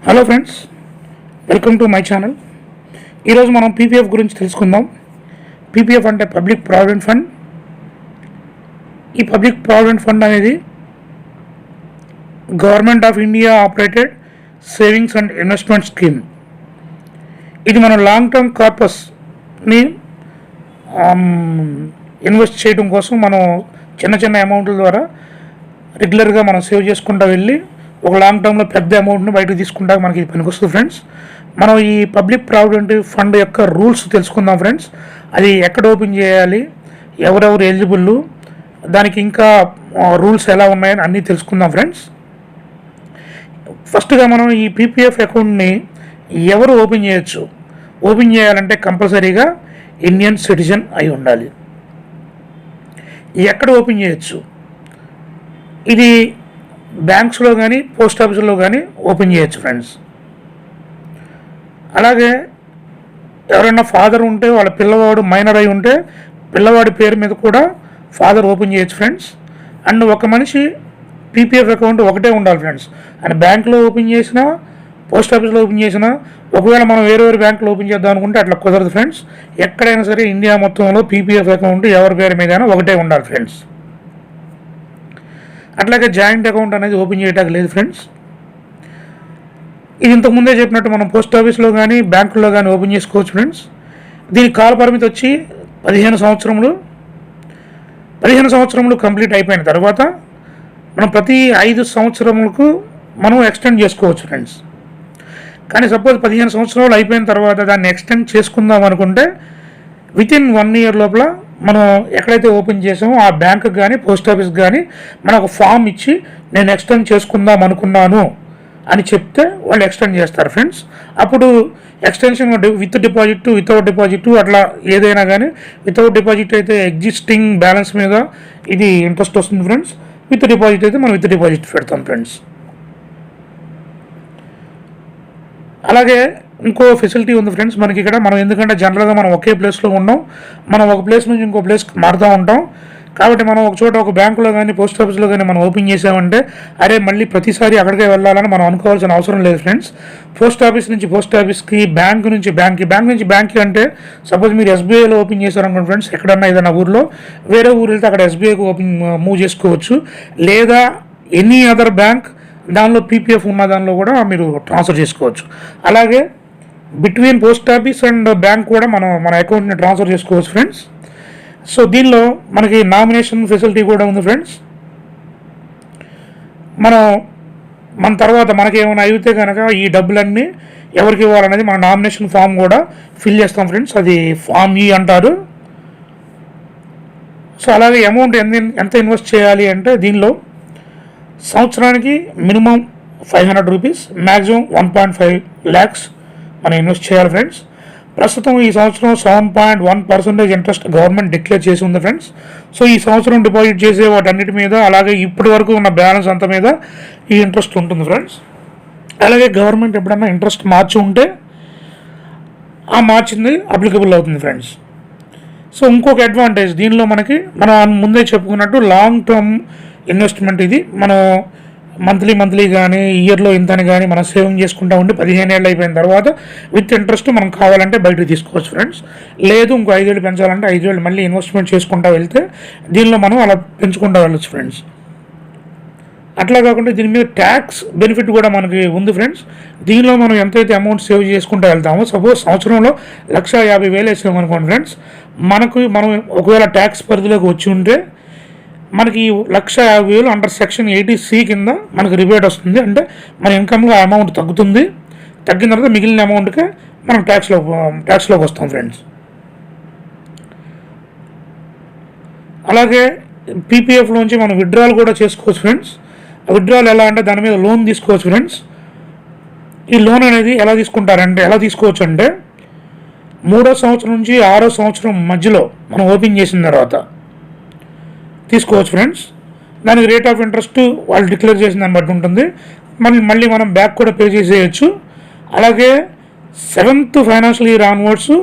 Hello friends, welcome to my channel. ఈరోజు మనం PPF గురించి తెలుసుకుందాం. పీపీఎఫ్ అంటే పబ్లిక్ ప్రావిడెంట్ ఫండ్. ఈ పబ్లిక్ ప్రావిడెంట్ ఫండ్ అనేది government of India operated savings and investment scheme. ఇది మనం లాంగ్ టర్మ్ కార్పస్ని ఇన్వెస్ట్ చేయడం కోసం మనం చిన్న చిన్న అమౌంట్ల ద్వారా రెగ్యులర్గా మనం సేవ్ చేసుకుంటూ వెళ్ళి ఒక లాంగ్ టర్మ్లో పెద్ద అమౌంట్ని బయటకు తీసుకుంటా మనకి పనికొస్తుంది ఫ్రెండ్స్. మనం ఈ పబ్లిక్ ప్రావిడెంట్ ఫండ్ యొక్క రూల్స్ తెలుసుకుందాం ఫ్రెండ్స్. అది ఎక్కడ ఓపెన్ చేయాలి, ఎవరెవరు ఎలిజిబుల్, దానికి ఇంకా రూల్స్ ఎలా ఉన్నాయని అన్నీ తెలుసుకుందాం ఫ్రెండ్స్. ఫస్ట్గా మనం ఈ పీపీఎఫ్ అకౌంట్ని ఎవరు ఓపెన్ చేయొచ్చు? ఓపెన్ చేయాలంటే కంపల్సరీగా ఇండియన్ సిటిజన్ అయి ఉండాలి. ఎక్కడ ఓపెన్ చేయొచ్చు? ఇది బ్యాంక్స్లో కానీ పోస్ట్ ఆఫీసులో కానీ ఓపెన్ చేయొచ్చు ఫ్రెండ్స్. అలాగే ఎవరైనా ఫాదర్ ఉంటే వాళ్ళ పిల్లవాడు మైనర్ అయి ఉంటే పిల్లవాడి పేరు మీద కూడా ఫాదర్ ఓపెన్ చేయొచ్చు ఫ్రెండ్స్. అండ్ ఒక మనిషి పీపీఎఫ్ అకౌంట్ ఒకటే ఉండాలి ఫ్రెండ్స్. అండ్ బ్యాంక్లో ఓపెన్ చేసినా పోస్ట్ ఆఫీస్లో ఓపెన్ చేసినా, ఒకవేళ మనం వేరే వేరే బ్యాంకులో ఓపెన్ చేద్దాం అనుకుంటే అట్లా కుదరదు ఫ్రెండ్స్. ఎక్కడైనా సరే ఇండియా మొత్తంలో పీపీఎఫ్ అకౌంట్ ఎవరి పేరు మీదైనా ఒకటే ఉండాలి ఫ్రెండ్స్. అట్లాగే జాయింట్ అకౌంట్ అనేది ఓపెన్ చేయడానికి లేదు ఫ్రెండ్స్. ఇది ఇంతకుముందే చెప్పినట్టు మనం పోస్ట్ ఆఫీస్లో కానీ బ్యాంకుల్లో కానీ ఓపెన్ చేసుకోవచ్చు ఫ్రెండ్స్. దీని కాల పరిమితి వచ్చి 15 సంవత్సరములు. 15 సంవత్సరములు కంప్లీట్ అయిపోయిన తర్వాత మనం ప్రతి 5 సంవత్సరములకు మనం ఎక్స్టెండ్ చేసుకోవచ్చు ఫ్రెండ్స్. కానీ సపోజ్ 15 సంవత్సరాలు అయిపోయిన తర్వాత దాన్ని ఎక్స్టెండ్ చేసుకుందాం అనుకుంటే వితిన్ 1 year లోపల మనం ఎక్కడైతే ఓపెన్ చేసామో ఆ బ్యాంకుకి కానీ పోస్ట్ ఆఫీస్కి కానీ మనం ఒక ఫామ్ ఇచ్చి నేను ఎక్స్టెండ్ చేసుకుందాం అనుకున్నాను అని చెప్తే వాళ్ళు ఎక్స్టెండ్ చేస్తారు ఫ్రెండ్స్. అప్పుడు extension with deposit, without deposit, అట్లా ఏదైనా కానీ వితౌట్ డిపాజిట్ అయితే ఎగ్జిస్టింగ్ బ్యాలెన్స్ మీద ఇది ఇంట్రెస్ట్ వస్తుంది ఫ్రెండ్స్. విత్ డిపాజిట్ అయితే మనం విత్ డిపాజిట్ పెడతాం ఫ్రెండ్స్. అలాగే ఇంకో ఫెసిలిటీ ఉంది ఫ్రెండ్స్ మనకి ఇక్కడ. మనం ఎందుకంటే జనరల్గా మనం ఒకే ప్లేస్లో ఉన్నాం, మనం ఒక ప్లేస్ నుంచి ఇంకో ప్లేస్కి మారుతూ ఉంటాం. కాబట్టి మనం ఒక చోట ఒక బ్యాంకులో కానీ పోస్ట్ ఆఫీస్లో కానీ మనం ఓపెన్ చేసామంటే అరే మళ్ళీ ప్రతిసారి అక్కడికే వెళ్ళాలని మనం అనుకోవాల్సిన అవసరం లేదు ఫ్రెండ్స్. పోస్ట్ ఆఫీస్ నుంచి పోస్ట్ ఆఫీస్కి, బ్యాంక్ నుంచి బ్యాంక్కి, బ్యాంక్ నుంచి బ్యాంక్కి అంటే సపోజ్ మీరు ఎస్బీఐలో ఓపెన్ చేశారనుకోండి ఫ్రెండ్స్, ఎక్కడన్నా ఏదైనా ఊరిలో వేరే ఊరు వెళ్తే అక్కడ ఎస్బీఐకి మూవ్ చేసుకోవచ్చు. లేదా ఎనీ అదర్ బ్యాంక్ దానిలో పీపీఎఫ్ ఉన్న దానిలో కూడా మీరు ట్రాన్స్ఫర్ చేసుకోవచ్చు. అలాగే between post office and bank కూడా మన అకౌంట్ని ట్రాన్స్ఫర్ చేసుకోవచ్చు ఫ్రెండ్స్. సో దీనిలో మనకి నామినేషన్ ఫెసిలిటీ కూడా ఉంది ఫ్రెండ్స్. మన తర్వాత మనకి ఏమైనా అయితే కనుక ఈ డబ్బులన్నీ ఎవరికి ఇవ్వాలనేది మన నామినేషన్ ఫామ్ కూడా ఫిల్ చేస్తాం ఫ్రెండ్స్. అది ఫామ్ ఈ అంటారు. సో అలాగే అమౌంట్ ఎంత ఇన్వెస్ట్ చేయాలి అంటే దీనిలో సంవత్సరానికి మినిమం 500 రూపీస్, మ్యాక్సిమం 1.5 lakhs మనం ఇన్వెస్ట్ చేయాలి ఫ్రెండ్స్. ప్రస్తుతం ఈ సంవత్సరం 7.1% ఇంట్రెస్ట్ గవర్నమెంట్ డిక్లేర్ చేసి ఉంది ఫ్రెండ్స్. సో ఈ సంవత్సరం డిపాజిట్ చేసే వాటన్నిటి మీద, అలాగే ఇప్పటి వరకు ఉన్న బ్యాలెన్స్ అంత మీద ఈ ఇంట్రెస్ట్ ఉంటుంది ఫ్రెండ్స్. అలాగే గవర్నమెంట్ ఎప్పుడన్నా ఇంట్రెస్ట్ మార్చి ఉంటే ఆ మార్చింది అప్లికబుల్ అవుతుంది ఫ్రెండ్స్. సో ఇంకొక అడ్వాంటేజ్ దీనిలో మనం ముందే చెప్పుకున్నట్టు లాంగ్ టర్మ్ ఇన్వెస్ట్మెంట్. ఇది మనం మంత్లీ కానీ ఇయర్లో ఇంతని కానీ మనం సేవింగ్ చేసుకుంటా ఉండి 15 ఏళ్ళు అయిపోయిన తర్వాత విత్ ఇంట్రెస్ట్ మనం కావాలంటే బయటకు తీసుకోవచ్చు ఫ్రెండ్స్. లేదు ఇంకో 5 ఏళ్ళు పెంచాలంటే 5 ఏళ్ళు మళ్ళీ ఇన్వెస్ట్మెంట్ చేసుకుంటూ వెళ్తే దీనిలో మనం అలా పెంచుకుంటూ వెళ్ళచ్చు ఫ్రెండ్స్. అట్లా కాకుండా దీని మీద ట్యాక్స్ బెనిఫిట్ కూడా మనకి ఉంది ఫ్రెండ్స్. దీనిలో మనం ఎంతైతే అమౌంట్ సేవ్ చేసుకుంటూ వెళ్తామో, సపోజ్ సంవత్సరంలో 1,50,000 వేసామనుకోండి ఫ్రెండ్స్, మనం ఒకవేళ ట్యాక్స్ పరిధిలోకి వచ్చి ఉంటే మనకి 1,50,000 అండర్ సెక్షన్ 80C కింద మనకు రిబేట్ వస్తుంది. అంటే మన ఇన్కమ్లో ఆ అమౌంట్ తగ్గుతుంది. తగ్గిన తర్వాత మిగిలిన అమౌంట్కి మనం ట్యాక్స్లోకి వస్తాం ఫ్రెండ్స్. అలాగే పీపీఎఫ్లోంచి మనం విత్డ్రాల్ కూడా చేసుకోవచ్చు ఫ్రెండ్స్. విత్డ్రాల్ ఎలా అంటే దాని మీద లోన్ తీసుకోవచ్చు ఫ్రెండ్స్. ఈ లోన్ అనేది ఎలా తీసుకోవచ్చు అంటే 3వ సంవత్సరం నుంచి 6వ సంవత్సరం మధ్యలో మనం ఓపెన్ చేసిన తర్వాత తీసుకోవచ్చు ఫ్రెండ్స్. దానికి రేట్ ఆఫ్ ఇంట్రెస్ట్ వాళ్ళు డిక్లేర్ చేసిన దాన్ని బట్టి ఉంటుంది. మళ్ళీ మనం బ్యాక్ కూడా పే చేసేయచ్చు. అలాగే 7th ఫైనాన్షియల్ ఇయర్ ఆన్వర్డ్స్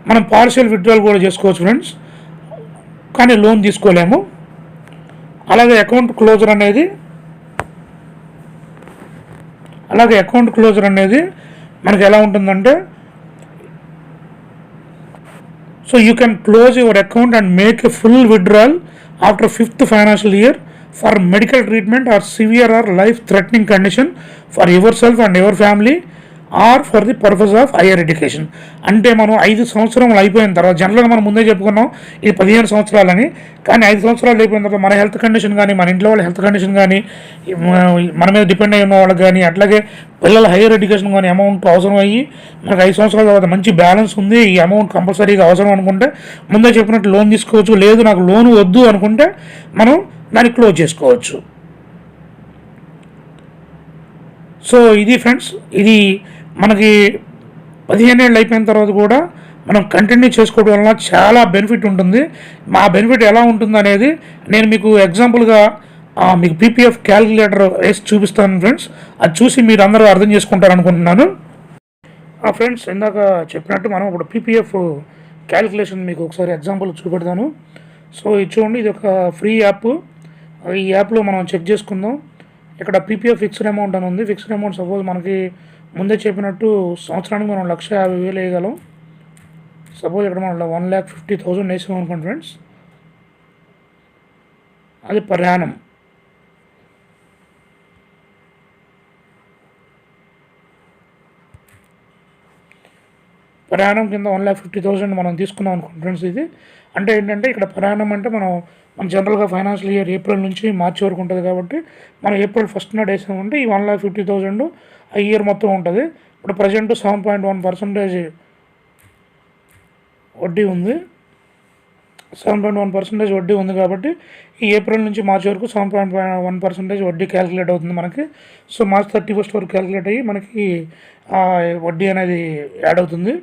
మనం పార్షియల్ విత్డ్రాల్ కూడా చేసుకోవచ్చు ఫ్రెండ్స్. కానీ లోన్ తీసుకోలేము. అలాగే అకౌంట్ క్లోజర్ అనేది అలాగే అకౌంట్ క్లోజర్ అనేది మనకి ఎలా ఉంటుందంటే, so you can close your account and make a full withdrawal after 5th financial year for medical treatment or severe or life threatening condition for yourself and your family or for the purpose of higher education. అంటే మనం 5 సంవత్సరాలు అయిపోయిన తర్వాత, జనరల్గా మనం ముందే చెప్పుకున్నాం ఇది 15 సంవత్సరాలని, కానీ 5 సంవత్సరాలు అయిపోయిన తర్వాత మన హెల్త్ కండిషన్ కానీ, మన ఇంట్లో వాళ్ళ హెల్త్ కండిషన్ కానీ, మన మీద డిపెండ్ అయి ఉన్న వాళ్ళకి కానీ, అట్లాగే పిల్లల హైయర్ ఎడ్యుకేషన్ కానీ అమౌంట్ అవసరం అయ్యి మనకు 5 సంవత్సరాల తర్వాత మంచి బ్యాలెన్స్ ఉంది, ఈ అమౌంట్ కంపల్సరీగా అవసరం అనుకుంటే ముందే చెప్పినట్టు లోన్ తీసుకోవచ్చు. లేదు నాకు లోన్ వద్దు అనుకుంటే మనం దాన్ని క్లోజ్ చేసుకోవచ్చు. సో ఇది ఫ్రెండ్స్, ఇది మనకి 15 ఏళ్ళు అయిపోయిన తర్వాత కూడా మనం కంటిన్యూ చేసుకోవడం వలన చాలా బెనిఫిట్ ఉంటుంది. మా బెనిఫిట్ ఎలా ఉంటుంది అనేది నేను మీకు ఎగ్జాంపుల్గా మీకు పీపీఎఫ్ క్యాలిక్యులేటర్ వేసి చూపిస్తాను ఫ్రెండ్స్. అది చూసి మీరు అందరూ అర్థం చేసుకుంటారు అనుకుంటున్నాను. ఫ్రెండ్స్, ఇందాక చెప్పినట్టు మనం ఇప్పుడు పీపీఎఫ్ క్యాలిక్యులేషన్ మీకు ఒకసారి ఎగ్జాంపుల్ చూపెడతాను. సో ఇది చూడండి, ఇది ఒక ఫ్రీ యాప్. ఈ యాప్లో మనం చెక్ చేసుకుందాం. ఇక్కడ పీపీఎఫ్ ఫిక్స్డ్ అమౌంట్ అని ఉంది. ఫిక్స్డ్ అమౌంట్ సపోజ్ మనకి ముందే చెప్పినట్టు సంవత్సరానికి మనం 1,50,000 వేయగలం. సపోజ్ ఇక్కడ మనం 1,50,000 వేసాం అనుకోండి ఫ్రెండ్స్, అది పర్ యానం. ప్రయాణం కింద 1,50,000 మనం తీసుకున్నాం అనుకోండి ఫ్రెండ్స్. ఇది అంటే ఏంటంటే ఇక్కడ ప్రయాణం అంటే మనం జనరల్గా ఫైనాన్షియల్ ఇయర్ ఏప్రిల్ నుంచి మార్చి వరకు ఉంటుంది కాబట్టి మనం ఏప్రిల్ 1st నాడు వేసామంటే ఈ 1,50,000 ఆ ఇయర్ మొత్తం ఉంటుంది. ఇప్పుడు ప్రజెంట్ 7.1% వడ్డీ ఉంది. 7.1% వడ్డీ ఉంది కాబట్టి ఈ ఏప్రిల్ నుంచి మార్చి వరకు 7.1% వడ్డీ క్యాలిక్యులేట్ అవుతుంది మనకి. సో మార్చ్ 31st వరకు క్యాలిక్యులేట్ అయ్యి మనకి వడ్డీ అనేది యాడ్ అవుతుంది.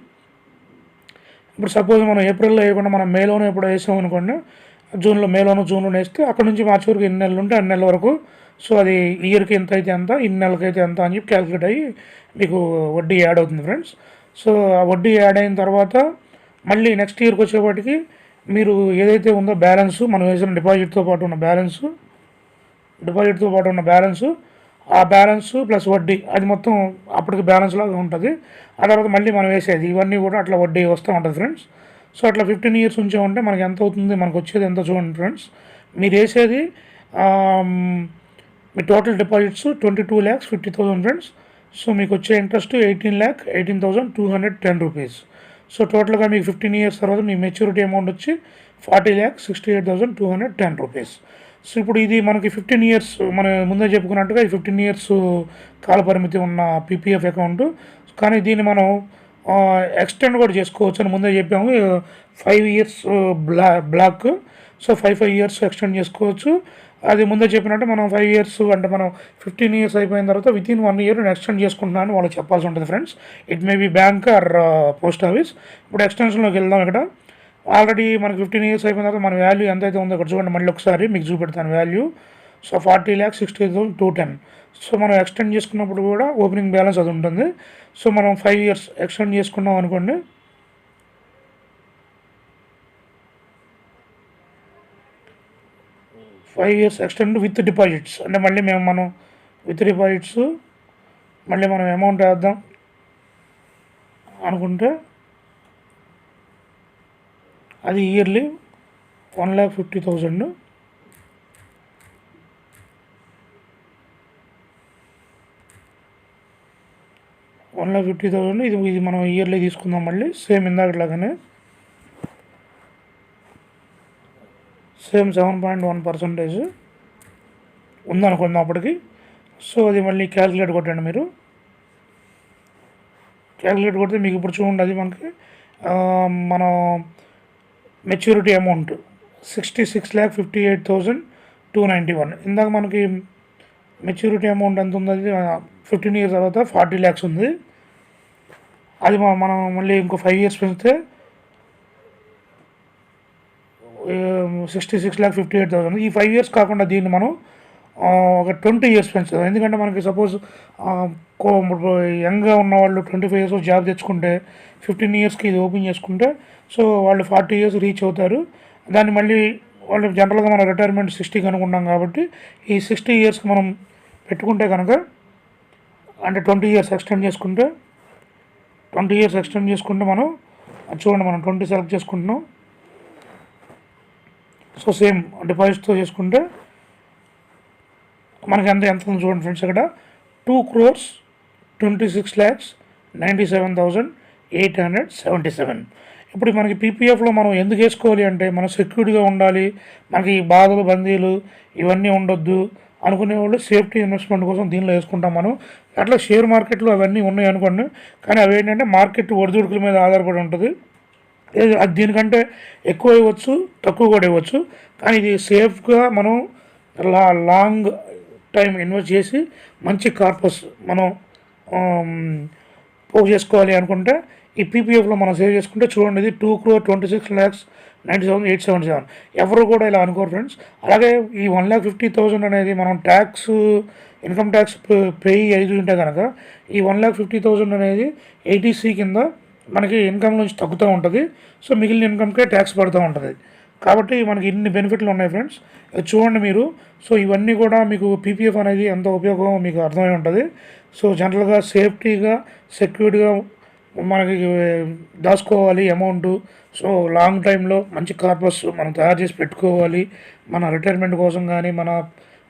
ఇప్పుడు సపోజ్ మనం ఏప్రిల్లో వేయకుండా మనం మేలోనే ఎప్పుడు వేసాం అనుకోండి, జూన్లో వేస్తే అక్కడ నుంచి మార్చి వరకు ఎన్ని నెలలు ఉంటే అన్ని నెలల వరకు, సో అది ఇయర్కి ఎంత అయితే ఎంత, ఇన్ని నెలలకైతే ఎంత అని చెప్పి క్యాలిక్యులేట్ అయ్యి మీకు వడ్డీ యాడ్ అవుతుంది ఫ్రెండ్స్. సో ఆ వడ్డీ యాడ్ అయిన తర్వాత మళ్ళీ నెక్స్ట్ ఇయర్కి వచ్చేపాటికి మీరు ఏదైతే ఉందో బ్యాలెన్సు, మనం వేసిన డిపాజిట్తో పాటు ఉన్న బ్యాలెన్సు ఆ బ్యాలెన్స్ ప్లస్ వడ్డీ అది మొత్తం అప్పటికి బ్యాలెన్స్ లాగా ఉంటుంది. ఆ తర్వాత మళ్ళీ మనం వేసేది ఇవన్నీ కూడా అట్లా వడ్డీ వస్తూ ఉంటుంది ఫ్రెండ్స్. సో అట్లా 15 ఇయర్స్ ఉంటే మనకి ఎంత అవుతుంది, మనకు వచ్చేది ఎంత చూడండి ఫ్రెండ్స్. మీరు వేసేది మీ టోటల్ డిపాజిట్స్ 22,50,000 ఫ్రెండ్స్. సో మీకు వచ్చే ఇంట్రెస్ట్ 18,18,210 రూపీస్. సో టోటల్గా మీకు 15 ఇయర్స్ తర్వాత మీ మెచ్యూరిటీ అమౌంట్ వచ్చి 40,68,210 రూపీస్. సో ఇప్పుడు ఇది మనకి 15 ఇయర్స్, మనం ముందే చెప్పుకున్నట్టుగా ఇది 15 ఇయర్స్ కాలపరిమితి ఉన్న పీపీఎఫ్ అకౌంట్. కానీ దీన్ని మనం ఎక్స్టెండ్ కూడా చేసుకోవచ్చు అని ముందే చెప్పాము. 5 years block. So 5 years extend చేసుకోవచ్చు. అది ముందే చెప్పినట్టు మనం 5 ఇయర్స్ అంటే మనం 15 ఇయర్స్ అయిపోయిన తర్వాత వితిన్ 1 ఇయర్ నేను ఎక్స్టెండ్ చేసుకుంటున్నాను వాళ్ళకి చెప్పాల్సి ఉంటుంది friends. It may be bank or post office. ఇప్పుడు ఎక్స్టెన్షన్లోకి వెళ్దాం. ఇక్కడ ఆల్రెడీ మనకి 15 ఇయర్స్ అయిపోయిన తర్వాత మన వాల్యూ ఎంతైతే ఉందో ఇక్కడ చూడండి, మళ్ళీ ఒకసారి మీకు చూపెడతాను వాల్యూ. సో 40,68,210. సో మనం ఎక్స్టెండ్ చేసుకున్నప్పుడు కూడా ఓపెనింగ్ బ్యాలెన్స్ అది ఉంటుంది. సో మనం 5 ఇయర్స్ ఎక్స్టెండ్ చేసుకున్నాం అనుకోండి, five years extend with deposits అంటే మళ్ళీ మనం విత్ డిపాజిట్స్ మళ్ళీ మనం అమౌంట్ వేద్దాం అనుకుంటే అది ఇయర్లీ 1,50,000. ఇది మనం ఇయర్లీ తీసుకుందాం. మళ్ళీ సేమ్ ఇందాకట్లాగానే సేమ్ 7.1% ఉందనుకుందాం అప్పటికి. సో అది మళ్ళీ క్యాలిక్యులేట్ కొట్టండి. మీరు క్యాలిక్యులేట్ కొడితే మీకు ఇప్పుడు చూడండి అది మనకి మన మెచ్యూరిటీ అమౌంట్ 66,58,291. ఇందాక మనకి మెచ్యూరిటీ అమౌంట్ ఎంత ఉంది, అది 15 ఇయర్స్ తర్వాత 40 lakhs ఉంది. అది మనం మళ్ళీ ఇంకో 5 ఇయర్స్ పెంచితే 66,58,000. ఈ 5 ఇయర్స్ కాకుండా దీన్ని మనం ఒక 20 ఇయర్స్ పెంచుతాం. ఎందుకంటే మనకి సపోజ్ యంగ్గా ఉన్నవాళ్ళు 25 ఇయర్స్ జాబ్ తెచ్చుకుంటే 15 ఇయర్స్కి ఇది ఓపెన్ చేసుకుంటే సో వాళ్ళు 40 ఇయర్స్ రీచ్ అవుతారు. దాన్ని మళ్ళీ వాళ్ళు జనరల్గా మనం రిటైర్మెంట్ 60 అనుకున్నాం కాబట్టి ఈ 60 ఇయర్స్కి మనం పెట్టుకుంటే కనుక అంటే 20 ఇయర్స్ ఎక్స్టెండ్ చేసుకుంటే 20 ఇయర్స్ ఎక్స్టెండ్ చేసుకుంటే మనం చూడండి, మనం 20 సెలెక్ట్ చేసుకుంటున్నాం. సో సేమ్ డిపాజిట్తో చేసుకుంటే మనకి ఎంత ఉంది చూడండి ఫ్రెండ్స్, ఇక్కడ 2,26,97,877. ఇప్పుడు మనకి పీపీఎఫ్లో మనం ఎందుకు వేసుకోవాలి అంటే, మనం సెక్యూర్డ్గా ఉండాలి, మనకి ఈ బాధలు బందీలు ఇవన్నీ ఉండొద్దు అనుకునే వాళ్ళు సేఫ్టీ ఇన్వెస్ట్మెంట్ కోసం దీనిలో వేసుకుంటాం మనం. అట్లా షేర్ మార్కెట్లో అవన్నీ ఉన్నాయి అనుకోండి, కానీ అవి ఏంటంటే మార్కెట్ ఒడిదుడుకుల మీద ఆధారపడి ఉంటుంది. అది దీనికంటే ఎక్కువ ఇవ్వచ్చు, తక్కువ కూడా ఇవ్వచ్చు, కానీ ఇది సేఫ్గా మనం లాంగ్ టైం ఇన్వెస్ట్ చేసి మంచి కార్పస్ మనం పోగు చేసుకోవాలి అనుకుంటే ఈ పీపీఎఫ్లో మనం సేవ్ చేసుకుంటే చూడండి, ఇది 2,26,97,877. ఎవరు కూడా ఇలా అనుకోరు ఫ్రెండ్స్. అలాగే ఈ 1,50,000 అనేది మనం ఇన్కమ్ ట్యాక్స్ పే అయి ఉంటే కనుక ఈ 1,50,000 అనేది 80C కింద మనకి ఇన్కమ్ నుంచి తగ్గుతూ ఉంటుంది. సో మిగిలిన ఇన్కమ్కే ట్యాక్స్ పడుతూ ఉంటుంది. కాబట్టి మనకి ఇన్ని బెనిఫిట్లు ఉన్నాయి ఫ్రెండ్స్. చూడండి మీరు. సో ఇవన్నీ కూడా మీకు పీపీఎఫ్ అనేది ఎంత ఉపయోగం మీకు అర్థమై ఉంటుంది. సో జనరల్గా సేఫ్టీగా సెక్యూర్డ్గా మనకి దాచుకోవాలి అమౌంట్. సో లాంగ్ టైంలో మంచి కార్పస్ మనం తయారు చేసి పెట్టుకోవాలి, మన రిటైర్మెంట్ కోసం కానీ మన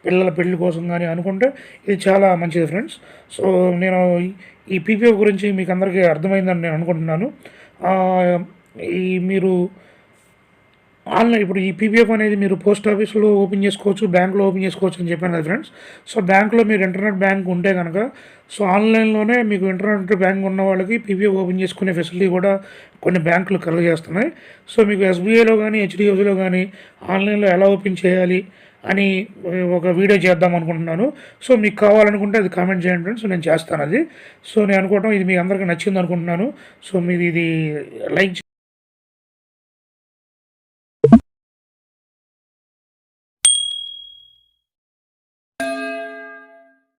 పిల్లల పెళ్లి కోసం కానీ అనుకుంటే ఇది చాలా మంచిది ఫ్రెండ్స్. సో నేను ఈ పీపీఎఫ్ గురించి మీకు అందరికీ అర్థమైందని నేను అనుకుంటున్నాను. మీరు ఆన్లైన్ ఇప్పుడు ఈ పీపీఎఫ్ అనేది మీరు పోస్ట్ ఆఫీస్లో ఓపెన్ చేసుకోవచ్చు, బ్యాంక్లో ఓపెన్ చేసుకోవచ్చు అని చెప్పాను కదా ఫ్రెండ్స్. సో బ్యాంక్లో మీరు ఇంటర్నెట్ బ్యాంక్ ఉంటే కనుక సో ఆన్లైన్లోనే మీకు ఇంటర్నెట్ బ్యాంక్ ఉన్న వాళ్ళకి పీపీఎఫ్ ఓపెన్ చేసుకునే ఫెసిలిటీ కూడా కొన్ని బ్యాంకులు కలుగజేస్తున్నాయి. సో మీకు ఎస్బీఐలో కానీ హెచ్డిఎఫ్సిలో కానీ ఆన్లైన్లో ఎలా ఓపెన్ చేయాలి అని ఒక వీడియో చేద్దాం అనుకుంటున్నాను. సో మీకు కావాలనుకుంటే అది కామెంట్ చేయండి ఫ్రెండ్స్, నేను చేస్తాను అది. సో నేను అనుకోవటం ఇది మీ అందరికీ నచ్చింది అనుకుంటున్నాను. సో మీరు ఇది లైక్